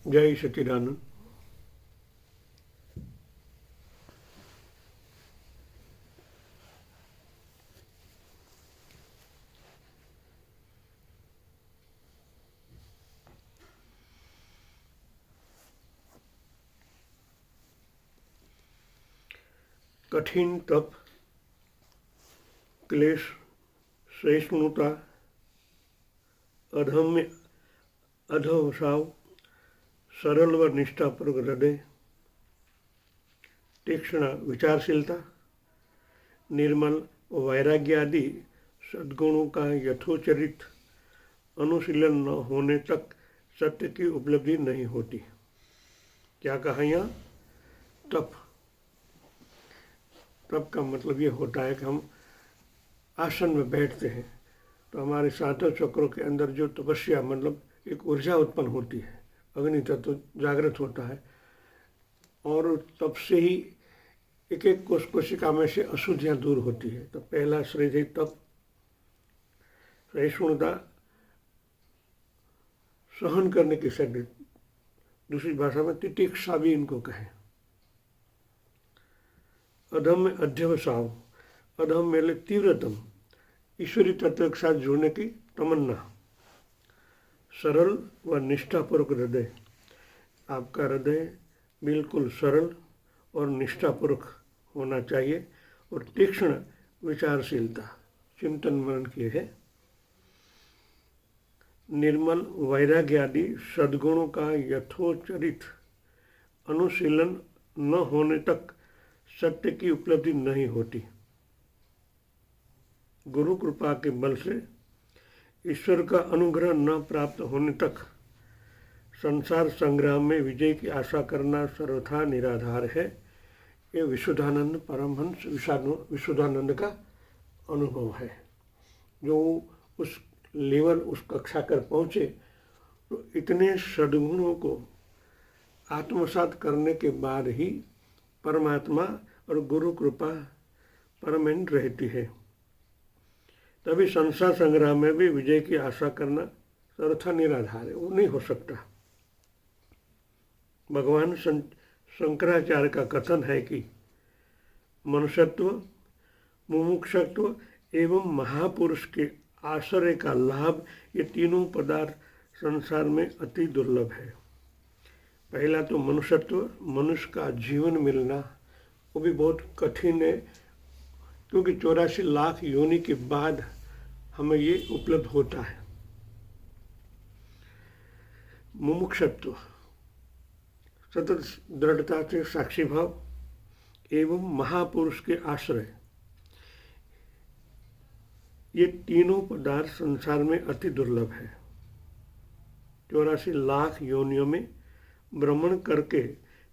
जय सच्चिदानंद। कठिन तप, क्लेश, सहिष्णुता, अधम्य अधोसाव, सरल व निष्ठापूर्वक हृदय, तीक्ष्ण विचारशीलता, निर्मल वैराग्य आदि सद्गुणों का यथोचित अनुशीलन न होने तक सत्य की उपलब्धि नहीं होती। क्या कहा यहाँ? तप। तप का मतलब ये होता है कि हम आसन में बैठते हैं तो हमारे सातों चक्रों के अंदर जो तपस्या मतलब एक ऊर्जा उत्पन्न होती है, अग्नि तत्व जागृत होता है और तब से ही एक एक कोशिका में से अशुद्धियाँ दूर होती है। तो पहला श्रेय है तप, सहिष्णुता, सहन करने की शक्ति, दूसरी भाषा में तितिक्षा भी इनको कहें। अधम में अध्यवसाव, अधम मेले तीव्रतम, ईश्वरी तत्व के साथ जुड़ने की तमन्ना। सरल व निष्ठापूर्वक हृदय, आपका हृदय बिल्कुल सरल और निष्ठापूर्वक होना चाहिए। और तीक्ष्ण विचारशीलता, चिंतन मनन की है। निर्मल वैराग्य आदि सद्गुणों का यथोचित अनुशीलन न होने तक सत्य की उपलब्धि नहीं होती। गुरु कृपा के बल से ईश्वर का अनुग्रह न प्राप्त होने तक संसार संग्राम में विजय की आशा करना सर्वथा निराधार है। ये विशुद्धानंद परमहंस विशुद्धानंद का अनुभव है। जो उस लेवल, उस कक्षा कर पहुँचे तो इतने सद्गुणों को आत्मसात करने के बाद ही परमात्मा और गुरु कृपा परमानेंट रहती है। तभी संसार संग्राम में भी विजय की आशा करना सर्वथा निराधार है, वो नहीं हो सकता। भगवान शंकराचार्य का कथन है कि मनुष्यत्व, मुमुक्षत्व एवं महापुरुष के आश्रय का लाभ, ये तीनों पदार्थ संसार में अति दुर्लभ है। पहला तो मनुष्यत्व, मनुष्य का जीवन मिलना वो भी बहुत कठिन है, क्योंकि 84 लाख योनि के बाद हमें ये उपलब्ध होता है। मुमुक्षत्व, सतत दृढ़ता से साक्षी भाव एवं महापुरुष के आश्रय, ये तीनों पदार्थ संसार में अति दुर्लभ है। 84 लाख योनियों में भ्रमण करके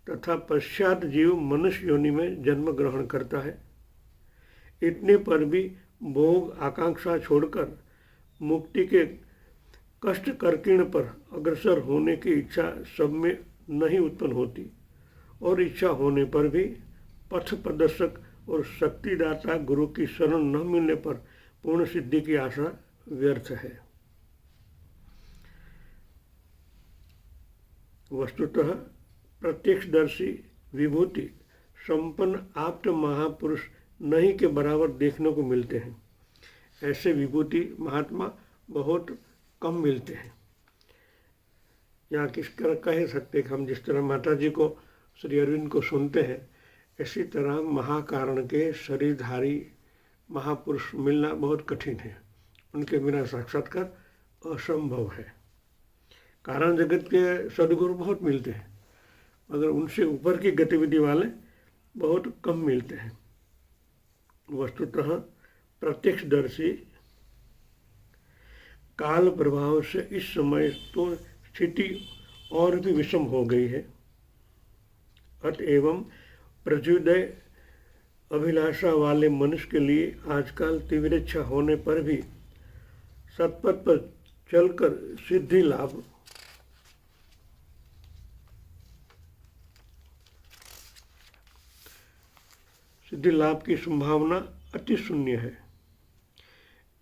तथा पश्चात जीव मनुष्य योनि में जन्म ग्रहण करता है। इतने पर भी भोग आकांक्षा छोड़कर मुक्ति के कष्ट कर्कीर्ण पर अग्रसर होने की इच्छा सब में नहीं उत्पन्न होती, और इच्छा होने पर भी पथ प्रदर्शक और शक्तिदाता गुरु की शरण न मिलने पर पूर्ण सिद्धि की आशा व्यर्थ है। वस्तुतः प्रत्यक्षदर्शी विभूति संपन्न आप्त महापुरुष नहीं के बराबर देखने को मिलते हैं। ऐसे विभूति महात्मा बहुत कम मिलते हैं। यहाँ किस तरह कह सकते हैं कि हम जिस तरह माता जी को, श्री अरविंद को सुनते हैं, इसी तरह महाकारण के शरीरधारी महापुरुष मिलना बहुत कठिन है। उनके बिना साक्षात्कार असंभव है। कारण जगत के सद्गुरु बहुत मिलते हैं, मगर उनसे ऊपर की गतिविधि वाले बहुत कम मिलते हैं। वस्तुतः प्रत्यक्षदर्शी काल प्रभाव से इस समय तो स्थिति और भी विषम हो गई है। अतएव प्रचुदय अभिलाषा वाले मनुष्य के लिए आजकल तीव्र इच्छा होने पर भी सतपथ पर चलकर सिद्धि लाभ की संभावना अति शून्य है।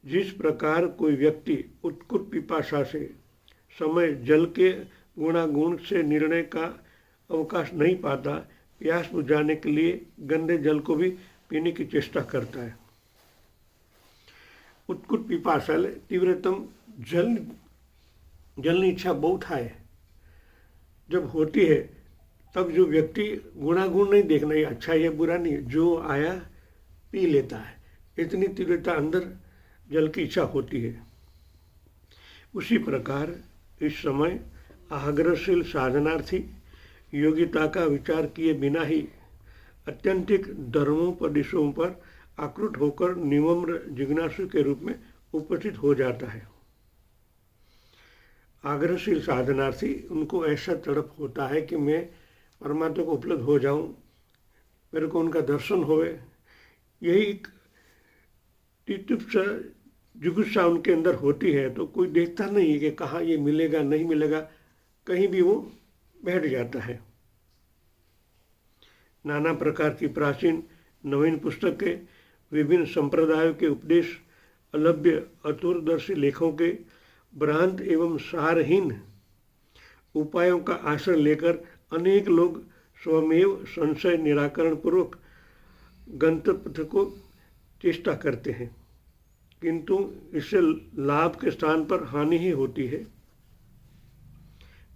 जिस प्रकार कोई व्यक्ति उत्कट पिपासा से समय जल के गुणागुण से निर्णय का अवकाश नहीं पाता, प्यास बुझाने के लिए गंदे जल को भी पीने की चेष्टा करता है। उत्कुट पिपासल तीव्रतम जलनी इच्छा बहुत है जब होती है, तब जो व्यक्ति गुणागुण नहीं देखना ये अच्छा है या बुरा नहीं है, जो आया पी लेता है, इतनी तीव्रता अंदर जल की इच्छा होती है। उसी प्रकार इस समय आग्रहशील साधनार्थी योग्यता का विचार किए बिना ही अत्यंतिक धर्मोपदेशों पर आकृत होकर निम्र जिज्ञासु के रूप में उपस्थित हो जाता है। आग्रहशील साधनार्थी उनको ऐसा तड़प होता है कि मैं परमात्मा को उपलब्ध हो जाऊं, मेरे को उनका दर्शन होवे। यही एक तितिक्षा जुगुप्सा उनके अंदर होती है, तो कोई देखता नहीं है कि कहाँ ये मिलेगा नहीं मिलेगा, कहीं भी वो बैठ जाता है। नाना प्रकार की प्राचीन नवीन पुस्तकें, विभिन्न संप्रदायों के उपदेश, अलभ्य अतुरदर्शी लेखों के भ्रांत एवं सारहीन उपायों का आश्रय लेकर अनेक लोग स्वमेव संशय निराकरण पूर्वक गंतव्य को चेष्टा करते हैं, किंतु इससे लाभ के स्थान पर हानि ही होती है।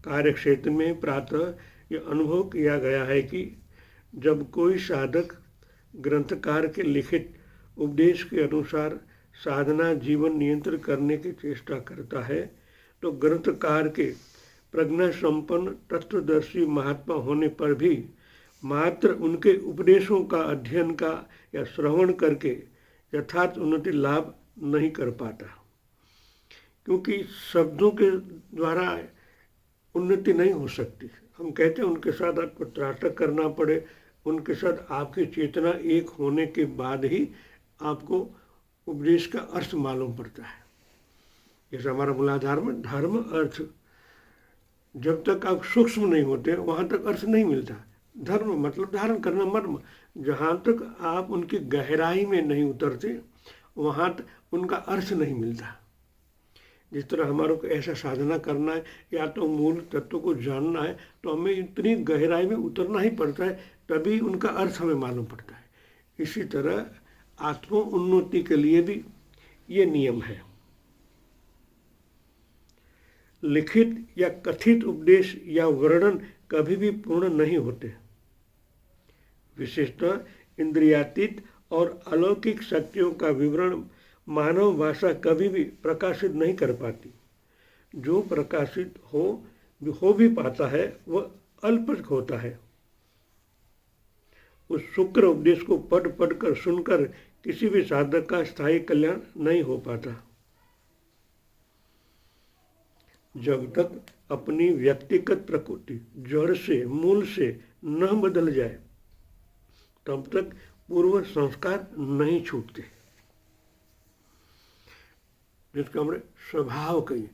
कार्य क्षेत्र में प्रातः यह अनुभव किया गया है कि जब कोई साधक ग्रंथकार के लिखित उपदेश के अनुसार साधना जीवन नियंत्रण करने की चेष्टा करता है, तो ग्रंथकार के प्रज्ञा संपन्न तत्वदर्शी महात्मा होने पर भी मात्र उनके उपदेशों का अध्ययन का या श्रवण करके यथार्थ उन्नति लाभ नहीं कर पाता, क्योंकि शब्दों के द्वारा उन्नति नहीं हो सकती। हम कहते हैं उनके साथ आपको त्राटक करना पड़े, उनके साथ आपकी चेतना एक होने के बाद ही आपको उपदेश का अर्थ मालूम पड़ता है। जैसे हमारा मूलाधार में धर्म अर्थ, जब तक आप सूक्ष्म नहीं होते वहाँ तक अर्थ नहीं मिलता। धर्म मतलब धारण करना, मर्म। जहाँ तक आप उनकी गहराई में नहीं उतरते वहाँ तक उनका अर्थ नहीं मिलता। जिस तरह हमारे को ऐसा साधना करना है या तो मूल तत्व को जानना है, तो हमें इतनी गहराई में उतरना ही पड़ता है, तभी उनका अर्थ हमें मालूम पड़ता है। इसी तरह आत्म उन्नति के लिए भी ये नियम है। लिखित या कथित उपदेश या वर्णन कभी भी पूर्ण नहीं होते। विशेषतः इंद्रियातीत और अलौकिक शक्तियों का विवरण मानव भाषा कभी भी प्रकाशित नहीं कर पाती। जो प्रकाशित हो भी पाता है वह अल्प होता है। उस शुक्र उपदेश को पढ़ कर सुनकर किसी भी साधक का स्थायी कल्याण नहीं हो पाता। जब तक अपनी व्यक्तिगत प्रकृति जड़ से मूल से न बदल जाए, तब तक पूर्व संस्कार नहीं छूटते। जिसका हमने स्वभाव कही,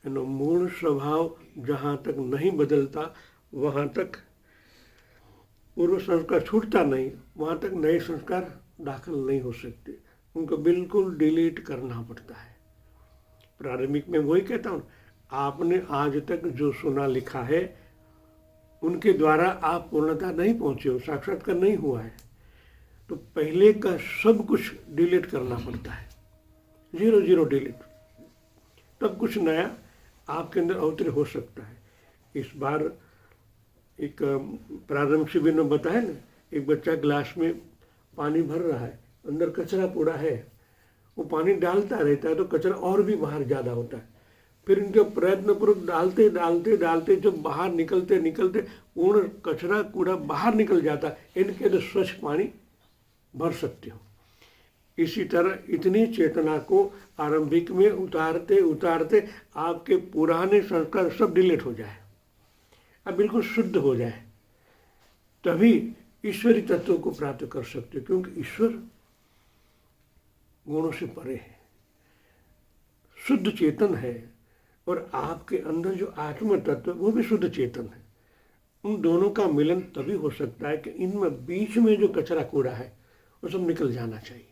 मूल स्वभाव जहाँ तक नहीं बदलता वहाँ तक पूर्व संस्कार छूटता नहीं, वहाँ तक नए संस्कार दाखिल नहीं हो सकते। उनको बिल्कुल डिलीट करना पड़ता है। प्रारंभिक में वही कहता हूँ, आपने आज तक जो सुना लिखा है उनके द्वारा आप पूर्णता नहीं पहुँचे हो, साक्षात्कार नहीं हुआ है, तो पहले का सब कुछ डिलीट करना पड़ता है। 0 डिलीट, तब कुछ नया आपके अंदर अवतरित हो सकता है। इस बार एक प्रारंभ शिविर में बताया ना, एक बच्चा ग्लास में पानी भर रहा है, अंदर कचरा पूरा है, वो पानी डालता रहता है तो कचरा और भी बाहर ज़्यादा होता है। फिर इनके प्रयत्नपूर्वक डालते जब बाहर निकलते पूर्ण कचरा कूड़ा बाहर निकल जाता है, इनके अंदर स्वच्छ पानी भर सकते हो। इसी तरह इतनी चेतना को आरंभिक में उतारते आपके पुराने संस्कार सब डिलीट हो जाए, अब बिल्कुल शुद्ध हो जाए, तभी ईश्वरी तत्व को प्राप्त कर सकते हो। क्योंकि ईश्वर गुणों से परे है, शुद्ध चेतन है, और आपके अंदर जो आत्म तत्व वो भी शुद्ध चेतन है। उन दोनों का मिलन तभी हो सकता है कि इनमें बीच में जो कचरा कूड़ा है वो सब निकल जाना चाहिए।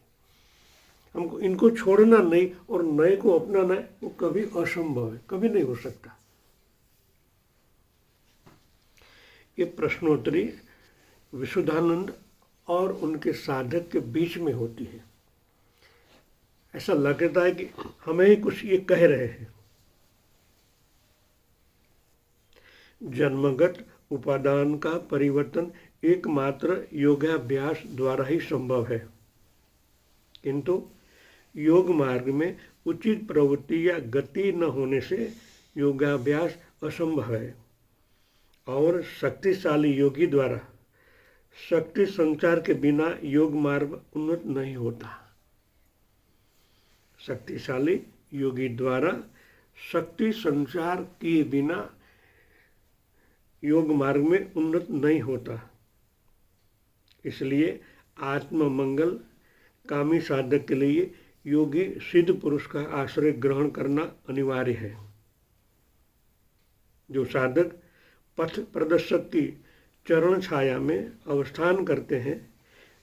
हमको इनको छोड़ना नहीं और नए को अपनाना है, वो कभी असंभव है, कभी नहीं हो सकता। ये प्रश्नोत्तरी विशुद्धानंद और उनके साधक के बीच में होती है। ऐसा लगता है कि हमें ही कुछ ये कह रहे हैं। जन्मगत उपादान का परिवर्तन एकमात्र योगाभ्यास द्वारा ही संभव है, किंतु योग मार्ग में उचित प्रवृत्ति या गति न होने से योगाभ्यास असंभव है और शक्तिशाली योगी द्वारा शक्ति संचार के बिना योग मार्ग उन्नत नहीं होता। शक्तिशाली योगी द्वारा शक्ति संचार किए बिना योग मार्ग में उन्नत नहीं होता। इसलिए आत्म मंगल कामी साधक के लिए योगी सिद्ध पुरुष का आश्रय ग्रहण करना अनिवार्य है। जो साधक पथ प्रदर्शक की चरण छाया में अवस्थान करते हैं,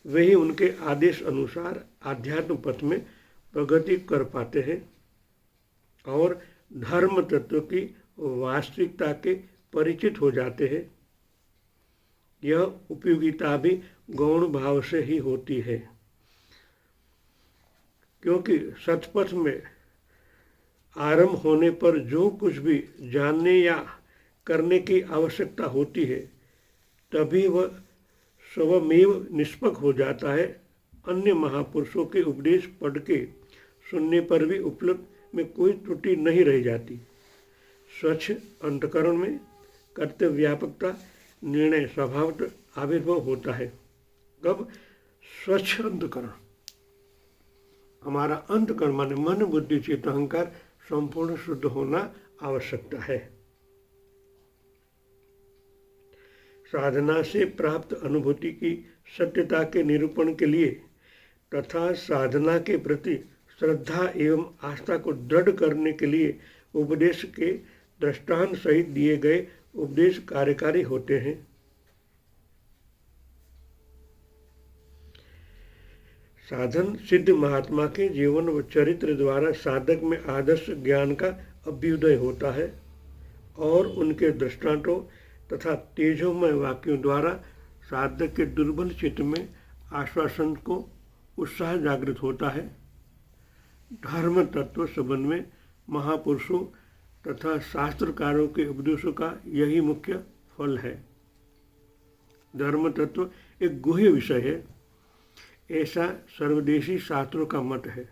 वे ही उनके आदेश अनुसार आध्यात्म पथ में प्रगति कर पाते हैं और धर्म तत्व की वास्तविकता के परिचित हो जाते हैं। यह उपयोगिता भी गौण भाव से ही होती है, क्योंकि सतपथ में आरंभ होने पर जो कुछ भी जानने या करने की आवश्यकता होती है, तभी वह स्वमेव निष्पक्ष हो जाता है। अन्य महापुरुषों के उपदेश पढ़ के सुनने पर भी उपलब्ध में कोई त्रुटि नहीं रह जाती। स्वच्छ अंतःकरण में कर्तव्य व्यापकता निर्णय स्वभावतः आविर्भाव होता है। कब? स्वच्छ अंतःकरण, हमारा अंतःकरण माने मन बुद्धि चित्त अहंकार संपूर्ण शुद्ध होना आवश्यकता है। साधना से प्राप्त अनुभूति की सत्यता के निरूपण के लिए तथा साधना के प्रति श्रद्धा एवं आस्था को दृढ़ करने के लिए उपदेश के दृष्टांत सहित दिए गए उपदेश कार्यकारी होते हैं। साधन सिद्ध महात्मा के जीवन व चरित्र द्वारा साधक में आदर्श ज्ञान का अभ्युदय होता है और उनके दृष्टांतों तथा तेजोमय वाक्यों द्वारा साधक के दुर्बल चित्त में आश्वासन को उत्साह जागृत होता है। धर्म तत्व संबंध में महापुरुषों तथा शास्त्रकारों के उपदेशों का यही मुख्य फल है। धर्म तत्व एक गुह्य विषय है, ऐसा सर्वदेशी शास्त्रों का मत है।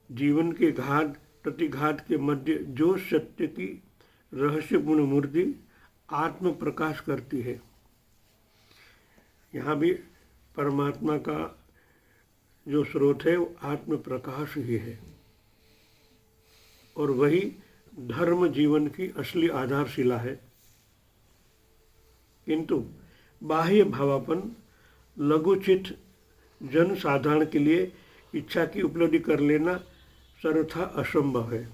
जीवन के घात प्रतिघात के मध्य जो सत्य की रहस्यपूर्ण मूर्ति आत्म प्रकाश करती है, यहाँ भी परमात्मा का जो स्रोत है वो आत्म प्रकाश ही है और वही धर्म जीवन की असली आधारशिला है। किंतु बाह्य भावापन लघुचित जन साधारण के लिए इच्छा की उपलब्धि कर लेना सर्वथा असंभव है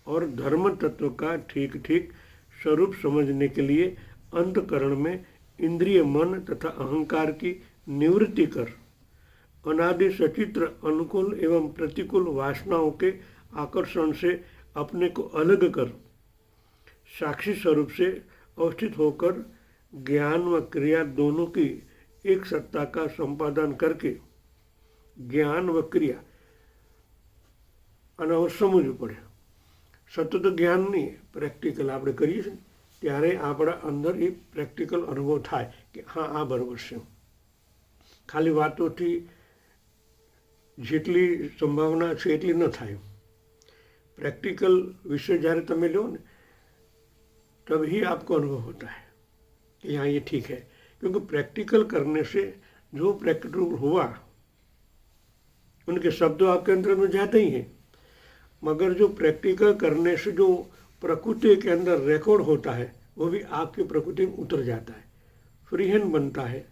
और धर्म तत्व का ठीक ठीक स्वरूप समझने के लिए अंतःकरण में इंद्रिय मन तथा अहंकार की निवृत्ति कर अनादि सचित्र अनुकूल एवं प्रतिकूल वासनाओं के आकर्षण से अपने को अलग कर साक्षी स्वरूप से अवस्थित होकर ज्ञान व क्रिया दोनों की एक सत्ता का संपादन करके ज्ञान व क्रिया અનાવશ્યક સમજવું પડે। સતત જ્ઞાન નહીં, પ્રેક્ટિકલ આપણે કરીએ છીએ ત્યારે આપણા અંદર એ પ્રેક્ટિકલ અનુભવ થાય કે હા આ બરાબર છે। ખાલી વાતોથી જેટલી સંભાવના છે એટલી ન થાય। પ્રેક્ટિકલ વિષય જ્યારે તમે લો ને तभी आपको अनुभव होता है कि हाँ ये ठीक है, क्योंकि प्रैक्टिकल करने से जो प्रैक्टिकल हुआ उनके शब्द आपके अंदर में जाते ही हैं, मगर जो प्रैक्टिकल करने से जो प्रकृति के अंदर रिकॉर्ड होता है वो भी आपकी प्रकृति में उतर जाता है, फ्रीहैंड बनता है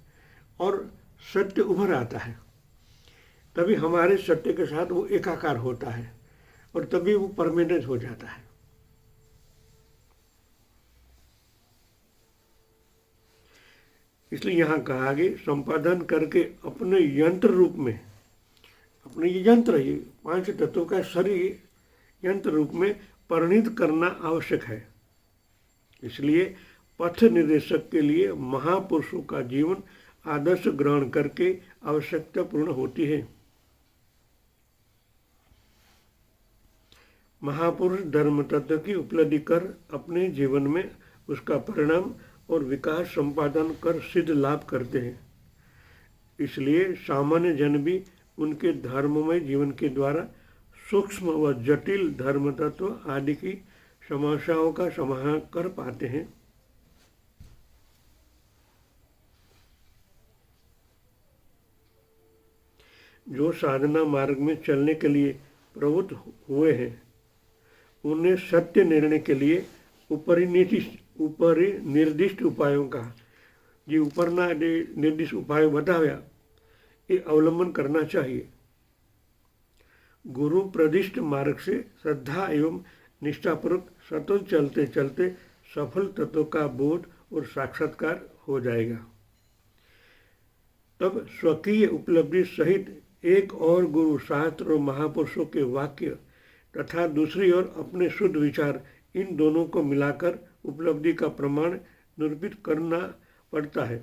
और सत्य उभर आता है। तभी हमारे सत्य के साथ वो एकाकार होता है और तभी वो परमानेंट हो जाता है। इसलिए यहाँ कहा कि संपादन करके अपने यंत्र रूप में, अपने ये यंत्र ही 5 तत्वों का शरीर यंत्र रूप में परिणित करना आवश्यक है। इसलिए पथ निर्देशक के लिए महापुरुषों का जीवन आदर्श ग्रहण करके आवश्यकता पूर्ण होती है। महापुरुष धर्म तत्व की उपलब्धि कर अपने जीवन में उसका परिणाम और विकास संपादन कर सिद्ध लाभ करते हैं। इसलिए सामान्य जन भी उनके धर्ममय जीवन के द्वारा सूक्ष्म व जटिल धर्म तत्व आदि की समस्याओं का समाधान कर पाते हैं। जो साधना मार्ग में चलने के लिए प्रवृत्त हुए हैं उन्हें सत्य निर्णय के लिए ऊपरी निर्दिष्ट उपायों का जो ऊपरना निर्दिष्ट उपाय बताया ये अवलंबन करना चाहिए। गुरु प्रदिष्ट मार्ग से श्रद्धा एवं निष्ठापूर्वक सतत चलते चलते सफल तत्व का बोध और साक्षात्कार हो जाएगा। तब स्वकीय उपलब्धि सहित एक और गुरु शास्त्र और महापुरुषों के वाक्य तथा दूसरी ओर अपने शुद्ध विचार, इन दोनों को मिलाकर उपलब्धि का प्रमाण निरूपित करना पड़ता है।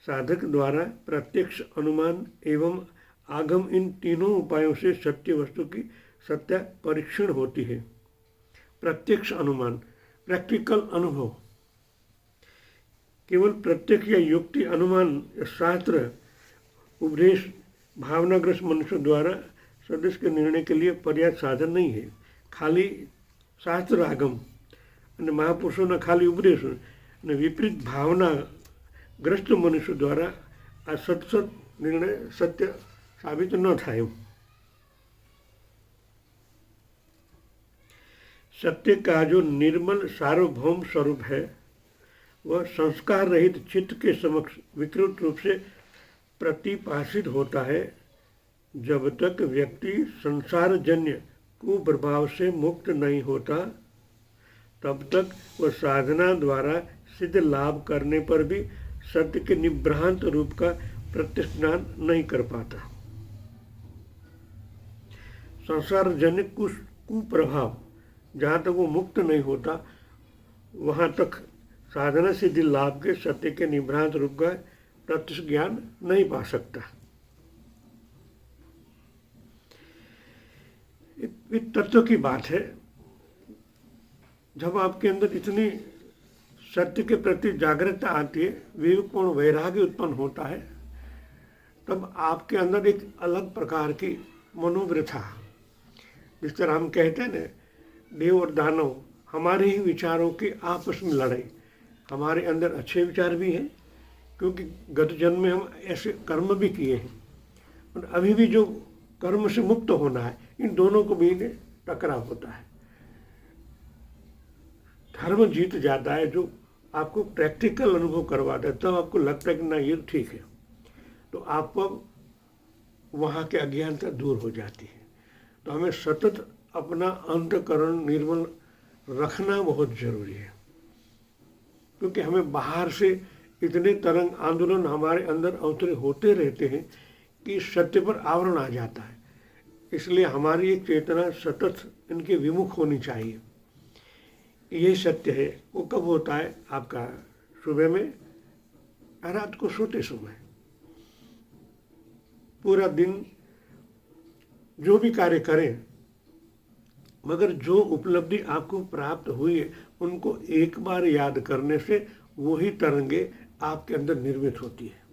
साधक द्वारा प्रत्यक्ष अनुमान एवं आगम, इन तीनों उपायों से सत्य वस्तु की सत्या परीक्षण होती है। प्रत्यक्ष अनुमान, प्रैक्टिकल अनुभव, केवल प्रत्यक्ष या युक्ति अनुमान शास्त्र उपदेश भावनाग्रस्त मनुष्यों द्वारा सदस्य के निर्णय के लिए पर्याप्त साधन नहीं है। खाली शास्त्र आगम અને મહાપુરુષોના ખાલી ઉપદેશ અને વિપરીત ભાવનાગ્રસ્ત મનુષ્ય દ્વારા આ સત્સત નિર્ણય સત્ય સાબિત ન થાય। सत्य का जो निर्मल सार्वभौम स्वरूप है वह संस्कार रहित चित्त के समक्ष विकृत रूप से प्रतिभाषित होता है। जब तक व्यक्ति संसारजन्य कुप्रभाव से मुक्त नहीं होता तब तक वह साधना द्वारा सिद्ध लाभ करने पर भी सत्य के निभ्रांत रूप का प्रत्यक्ष ज्ञान नहीं कर पाता। संसारजन्य कुप्रभाव जहाँ तक वो मुक्त नहीं होता वहाँ तक साधना सिद्धि लाभ के सत्य के निभ्रांत रूप का प्रत्यक्ष ज्ञान नहीं पा सकता। एक तत्व की बात है, जब आपके अंदर इतनी सत्य के प्रति जागरूकता आती है, विवेकपूर्ण वैराग्य उत्पन्न होता है, तब आपके अंदर एक अलग प्रकार की मनोवृथा, जिस तरह हम कहते हैं ना देव और दानव, हमारे ही विचारों की आपस में लड़ाई। हमारे अंदर अच्छे विचार भी हैं क्योंकि गत जन्म में हम ऐसे कर्म भी किए हैं और अभी भी जो कर्म से मुक्त होना है, इन दोनों को भी टकराव होता है। धर्म जीत जाता है जो आपको प्रैक्टिकल अनुभव करवाता है, तब आपको लगता है कि ना ये ठीक है, तो आप वहाँ के अज्ञानता दूर हो जाती है। तो हमें सतत अपना अंतःकरण निर्मल रखना बहुत जरूरी है, क्योंकि हमें बाहर से इतने तरंग आंदोलन हमारे अंदर अवतरे होते रहते हैं कि सत्य पर आवरण आ जाता है। इसलिए हमारी एक चेतना सतत इनके विमुख होनी चाहिए। ये सत्य है वो कब होता है? आपका सुबह में, रात को सोते समय, पूरा दिन जो भी कार्य करें, मगर जो उपलब्धि आपको प्राप्त हुई है उनको एक बार याद करने से वही तरंगे आपके अंदर निर्मित होती है।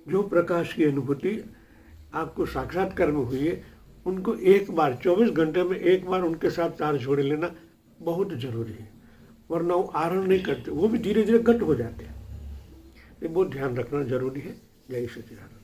जो प्रकाश की अनुभूति आपको साक्षात्कार में हुई है उनको एक बार 24 घंटे में एक बार उनके साथ तार जोड़े लेना बहुत जरूरी है, वरना वो आरण नहीं करते, वो भी धीरे धीरे घट हो जाते हैं। ये बहुत ध्यान रखना जरूरी है। जय सच्चिदानंद।